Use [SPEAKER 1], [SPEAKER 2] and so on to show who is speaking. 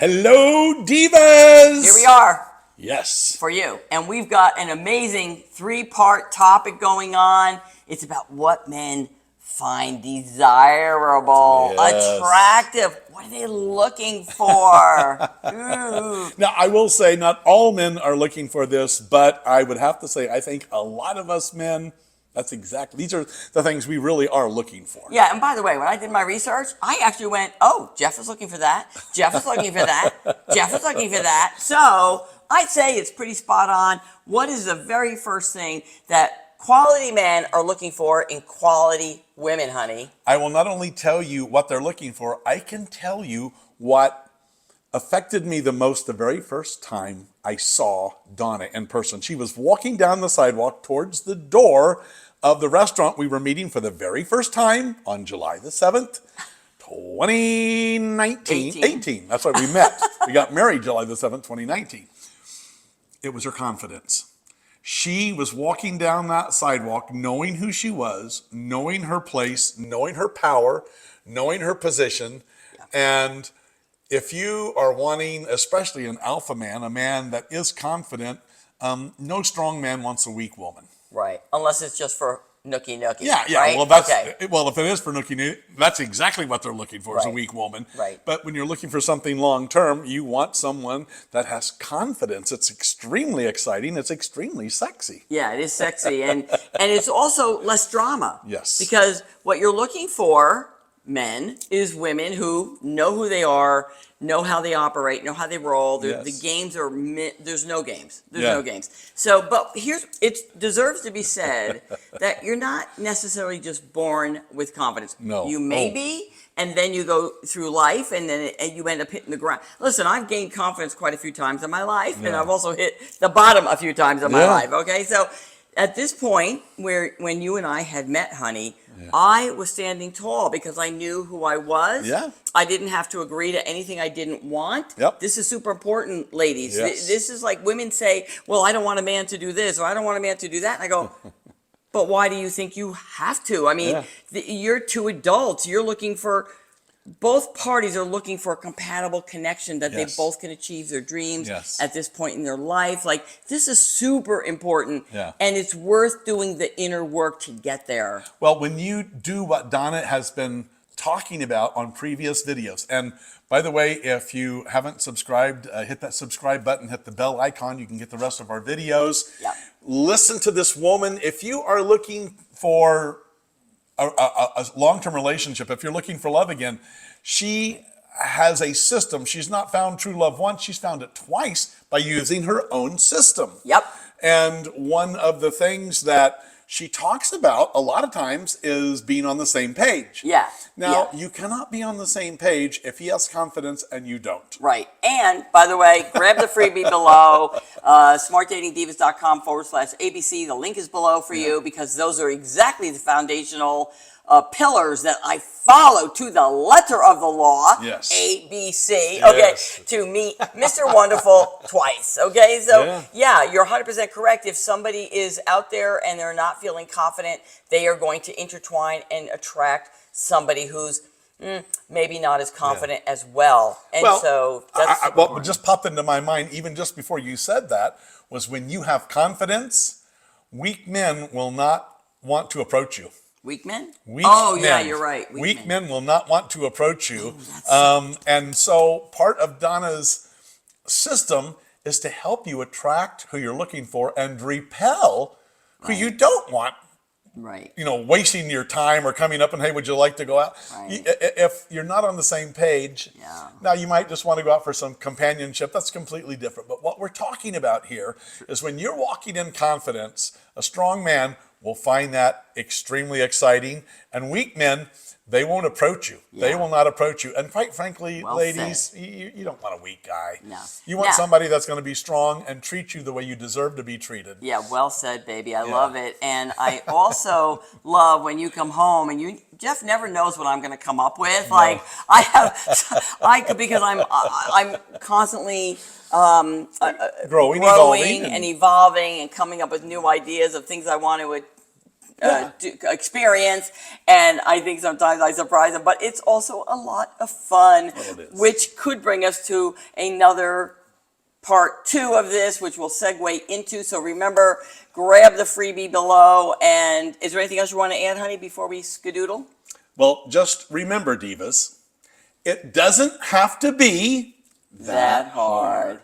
[SPEAKER 1] Hello, divas!
[SPEAKER 2] Here we are
[SPEAKER 1] Yes.
[SPEAKER 2] for you. And we've got an amazing 3-part topic going on. It's about what men find desirable,
[SPEAKER 1] Yes.
[SPEAKER 2] attractive. What are they looking for? Ooh.
[SPEAKER 1] Now, I will say not all men are looking for this, but I would have to say I think a lot of us men, these are the things we really are looking for.
[SPEAKER 2] Yeah, and by the way, when I did my research, I actually went, oh, Jeff is looking for that. Jeff is looking for that. Jeff is looking for that. So I'd say it's pretty spot on. What is the very first thing that quality men are looking for in quality women, honey?
[SPEAKER 1] I will not only tell you what they're looking for, I can tell you what affected me the most the very first time I saw Donna in person. She was walking down the sidewalk towards the door of the restaurant we were meeting for the very first time on July the 7th, 2019. 18. That's why we met. We got married July the 7th, 2019. It was her confidence. She was walking down that sidewalk knowing who she was, knowing her place, knowing her power, knowing her position. And if you are wanting, especially an alpha man, a man that is confident, no strong man wants a weak woman.
[SPEAKER 2] Right. Unless it's just for nookie.
[SPEAKER 1] Yeah.
[SPEAKER 2] Right?
[SPEAKER 1] Well, well, if it is for nookie, that's exactly what they're looking for, is a
[SPEAKER 2] Right.
[SPEAKER 1] weak woman.
[SPEAKER 2] Right.
[SPEAKER 1] But when you're looking for something long term, you want someone that has confidence. It's extremely exciting. It's extremely sexy.
[SPEAKER 2] Yeah, it is sexy, and it's also less drama.
[SPEAKER 1] Yes.
[SPEAKER 2] Because what you're looking for, men, is women who know who they are, know how they operate, know how they roll.
[SPEAKER 1] Yes.
[SPEAKER 2] The games are there's no games. There's
[SPEAKER 1] Yeah.
[SPEAKER 2] no games. So, but it deserves to be said that you're not necessarily just born with confidence.
[SPEAKER 1] No.
[SPEAKER 2] You may be, and then you go through life, and then you end up hitting the ground. Listen, I've gained confidence quite a few times in my life, and I've also hit the bottom a few times in my life. Okay, so at this point, when you and I had met, honey, I was standing tall because I knew who I was.
[SPEAKER 1] Yeah.
[SPEAKER 2] I didn't have to agree to anything I didn't want.
[SPEAKER 1] Yep.
[SPEAKER 2] This is super important, ladies.
[SPEAKER 1] Yes.
[SPEAKER 2] This is like women say, well, I don't want a man to do this, or I don't want a man to do that. And I go, but why do you think you have to? I mean, you're two adults. You're looking for, both parties are looking for a compatible connection that they both can achieve their dreams at this point in their life. Like, this is super important, and it's worth doing the inner work to get there.
[SPEAKER 1] Well, when you do what Donna has been talking about on previous videos, and by the way, if you haven't subscribed, hit that subscribe button, hit the bell icon, you can get the rest of our videos.
[SPEAKER 2] Yeah.
[SPEAKER 1] Listen to this woman. If you are looking for a long-term relationship, if you're looking for love again, she has a system. She's not found true love once, she's found it twice by using her own system.
[SPEAKER 2] Yep.
[SPEAKER 1] And one of the things that she talks about a lot of times is being on the same page.
[SPEAKER 2] Yeah.
[SPEAKER 1] Now, you cannot be on the same page if he has confidence and you don't.
[SPEAKER 2] Right. And, by the way, grab the freebie below, smartdatingdivas.com/ABC. The link is below for you, because those are exactly the foundational pillars that I follow to the letter of the law.
[SPEAKER 1] Yes.
[SPEAKER 2] ABC. Okay. To meet Mr. Wonderful twice. Okay. So, yeah, you're 100% correct. If somebody is out there and they're not feeling confident, they are going to intertwine and attract somebody who's maybe not as confident as well. And so that's
[SPEAKER 1] what just popped into my mind, even just before you said that, was when you have confidence, weak men will not want to approach you.
[SPEAKER 2] Weak men?
[SPEAKER 1] Yeah,
[SPEAKER 2] you're right.
[SPEAKER 1] Weak men will not want to approach you. And so part of Donna's system is to help you attract who you're looking for and repel who you don't want.
[SPEAKER 2] Right.
[SPEAKER 1] You know, wasting your time or coming up and, hey, would you like to go out?
[SPEAKER 2] Right.
[SPEAKER 1] If you're not on the same page, now you might just want to go out for some companionship. That's completely different. But what we're talking about here is when you're walking in confidence, a strong man will find that extremely exciting. And weak men, they won't approach you. They will not approach you. And quite frankly, ladies, you don't want a weak guy.
[SPEAKER 2] No.
[SPEAKER 1] You want somebody that's going to be strong and treat you the way you deserve to be treated.
[SPEAKER 2] Yeah, well said, baby. I love it. And I also love when you come home and Jeff never knows what I'm going to come up with. No. Like because I'm constantly growing and evolving and coming up with new ideas of things I want to experience, and I think sometimes I surprise them, but it's also a lot of fun,
[SPEAKER 1] Oh, it is.
[SPEAKER 2] which could bring us to another part 2 of this, which we'll segue into. So remember, grab the freebie below. And is there anything else you want to add, honey, before we skedoodle?
[SPEAKER 1] Well, just remember, divas, it doesn't have to be
[SPEAKER 2] That hard.